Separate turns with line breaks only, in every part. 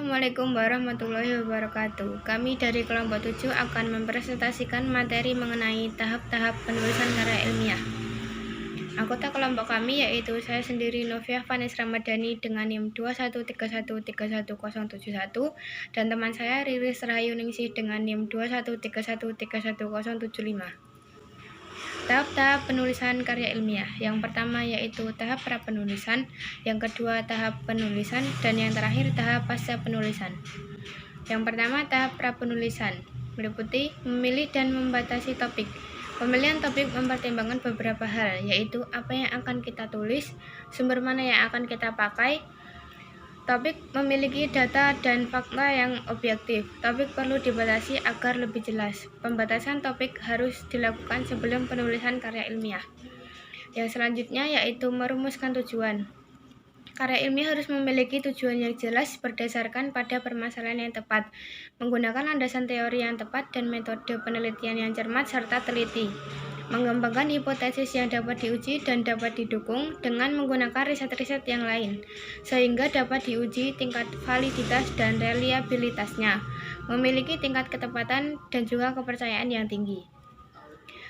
Assalamualaikum warahmatullahi wabarakatuh. Kami dari kelompok 7 akan mempresentasikan materi mengenai tahap-tahap penulisan karya ilmiah. Anggota kelompok kami yaitu saya sendiri Novia Vanes Ramadhani dengan NIM 213131071 dan teman saya Riris Rahayu Ningsih dengan NIM 213131075. Tahap-tahap penulisan karya ilmiah. Yang pertama yaitu tahap pra-penulisan, yang kedua tahap penulisan, dan yang terakhir tahap pasca penulisan. Yang pertama tahap pra-penulisan meliputi memilih dan membatasi topik. Pemilihan topik mempertimbangkan beberapa hal, yaitu apa yang akan kita tulis, sumber mana yang akan kita pakai. Topik memiliki data dan fakta yang objektif. Topik perlu dibatasi agar lebih jelas. Pembatasan topik harus dilakukan sebelum penulisan karya ilmiah. Yang selanjutnya yaitu merumuskan tujuan. Karya ilmiah harus memiliki tujuan yang jelas berdasarkan pada permasalahan yang tepat, menggunakan landasan teori yang tepat dan metode penelitian yang cermat serta teliti. Mengembangkan hipotesis yang dapat diuji dan dapat didukung dengan menggunakan riset-riset yang lain, sehingga dapat diuji tingkat validitas dan reliabilitasnya, memiliki tingkat ketepatan dan juga kepercayaan yang tinggi.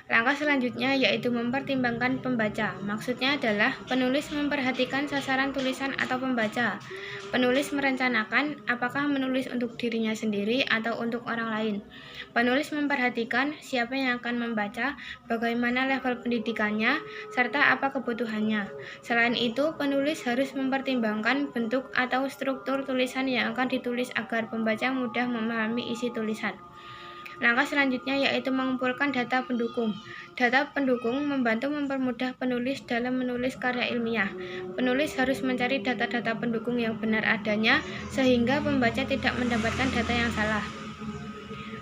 Langkah selanjutnya yaitu mempertimbangkan pembaca. Maksudnya adalah penulis memperhatikan sasaran tulisan atau pembaca. Penulis merencanakan apakah menulis untuk dirinya sendiri atau untuk orang lain. Penulis memperhatikan siapa yang akan membaca, bagaimana level pendidikannya, serta apa kebutuhannya. Selain itu, penulis harus mempertimbangkan bentuk atau struktur tulisan yang akan ditulis agar pembaca mudah memahami isi tulisan. Langkah selanjutnya yaitu mengumpulkan data pendukung. Data pendukung membantu mempermudah penulis dalam menulis karya ilmiah. Penulis harus mencari data-data pendukung yang benar adanya, sehingga pembaca tidak mendapatkan data yang salah.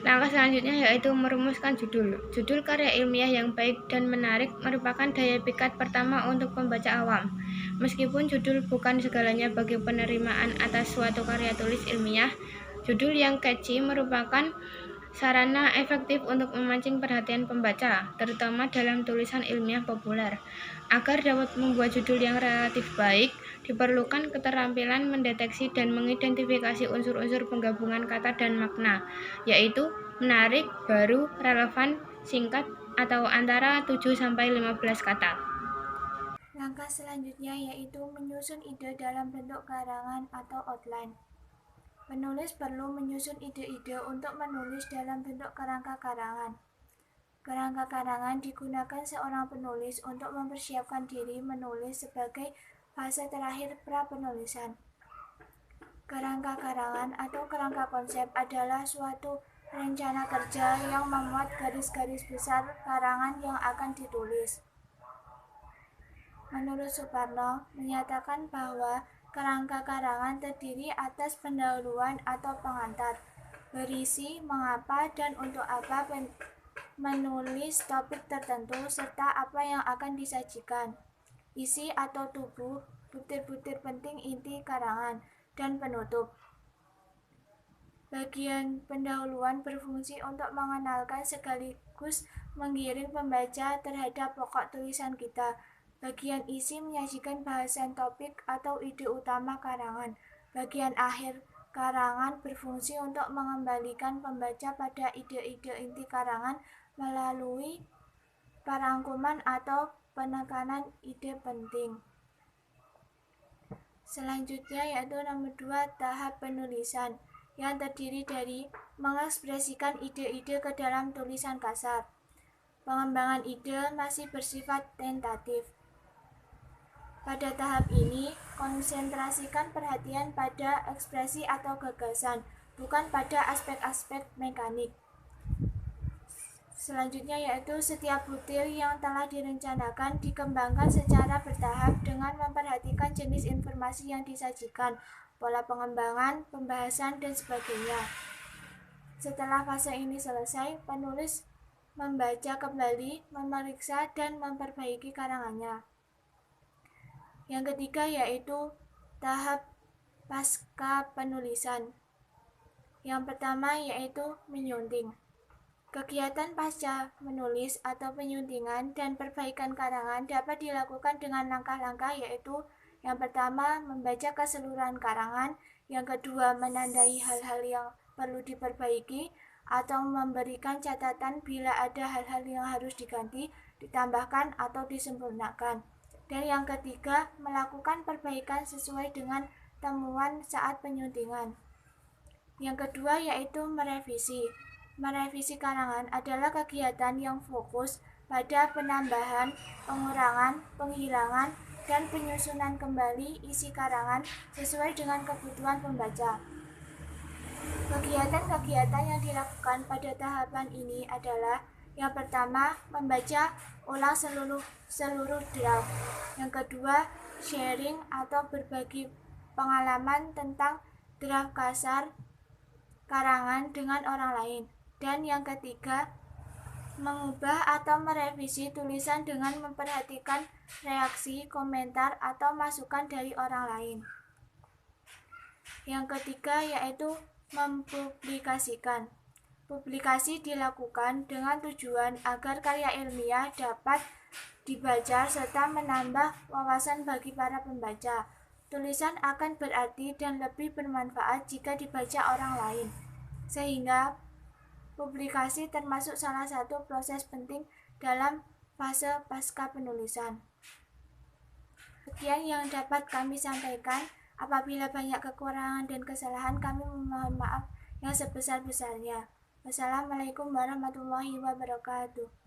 Langkah selanjutnya yaitu merumuskan judul. Judul karya ilmiah yang baik dan menarik merupakan daya pikat pertama untuk pembaca awam. Meskipun judul bukan segalanya bagi penerimaan atas suatu karya tulis ilmiah, judul yang catchy merupakan sarana efektif untuk memancing perhatian pembaca, terutama dalam tulisan ilmiah populer. Agar dapat membuat judul yang relatif baik, diperlukan keterampilan mendeteksi dan mengidentifikasi unsur-unsur penggabungan kata dan makna, yaitu menarik, baru, relevan, singkat, atau antara 7-15 kata.
Langkah selanjutnya yaitu menyusun ide dalam bentuk karangan atau outline. Penulis perlu menyusun ide-ide untuk menulis dalam bentuk kerangka karangan. Kerangka karangan digunakan seorang penulis untuk mempersiapkan diri menulis sebagai fase terakhir pra-penulisan. Kerangka karangan atau kerangka konsep adalah suatu rencana kerja yang memuat garis-garis besar karangan yang akan ditulis. Menurut Suparno, menyatakan bahwa kerangka karangan terdiri atas pendahuluan atau pengantar, berisi mengapa dan untuk apa menulis topik tertentu, serta apa yang akan disajikan, isi atau tubuh, butir-butir penting inti karangan, dan penutup. Bagian pendahuluan berfungsi untuk mengenalkan sekaligus menggiring pembaca terhadap pokok tulisan kita. Bagian isi menyajikan bahasan topik atau ide utama karangan. Bagian akhir karangan berfungsi untuk mengembalikan pembaca pada ide-ide inti karangan melalui perangkuman atau penekanan ide penting. Selanjutnya yaitu nomor 2, tahap penulisan, yang terdiri dari mengekspresikan ide-ide ke dalam tulisan kasar. Pengembangan ide masih bersifat tentatif. Pada tahap ini, konsentrasikan perhatian pada ekspresi atau gagasan, bukan pada aspek-aspek mekanik. Selanjutnya yaitu setiap butir yang telah direncanakan dikembangkan secara bertahap dengan memperhatikan jenis informasi yang disajikan, pola pengembangan, pembahasan, dan sebagainya. Setelah fase ini selesai, penulis membaca kembali, memeriksa, dan memperbaiki karangannya. Yang ketiga yaitu tahap pasca penulisan. Yang pertama yaitu menyunting. Kegiatan pasca menulis atau penyuntingan dan perbaikan karangan dapat dilakukan dengan langkah-langkah yaitu yang pertama membaca keseluruhan karangan, Yang kedua, menandai hal-hal yang perlu diperbaiki atau memberikan catatan bila ada hal-hal yang harus diganti, ditambahkan, atau disempurnakan. Dan yang ketiga, melakukan perbaikan sesuai dengan temuan saat penyuntingan. Yang kedua yaitu merevisi. Merevisi karangan adalah kegiatan yang fokus pada penambahan, pengurangan, penghilangan, dan penyusunan kembali isi karangan sesuai dengan kebutuhan pembaca. Kegiatan-kegiatan yang dilakukan pada tahapan ini adalah: yang pertama, membaca ulang seluruh draft. Yang kedua, sharing atau berbagi pengalaman tentang draft kasar karangan dengan orang lain. Dan yang ketiga, mengubah atau merevisi tulisan dengan memperhatikan reaksi, komentar, atau masukan dari orang lain. Yang ketiga yaitu mempublikasikan. Publikasi dilakukan dengan tujuan agar karya ilmiah dapat dibaca serta menambah wawasan bagi para pembaca. Tulisan akan berarti dan lebih bermanfaat jika dibaca orang lain, sehingga publikasi termasuk salah satu proses penting dalam fase pasca penulisan. Sekian yang dapat kami sampaikan. Apabila banyak kekurangan dan kesalahan, kami memohon maaf yang sebesar-besarnya. Wassalamualaikum warahmatullahi wabarakatuh.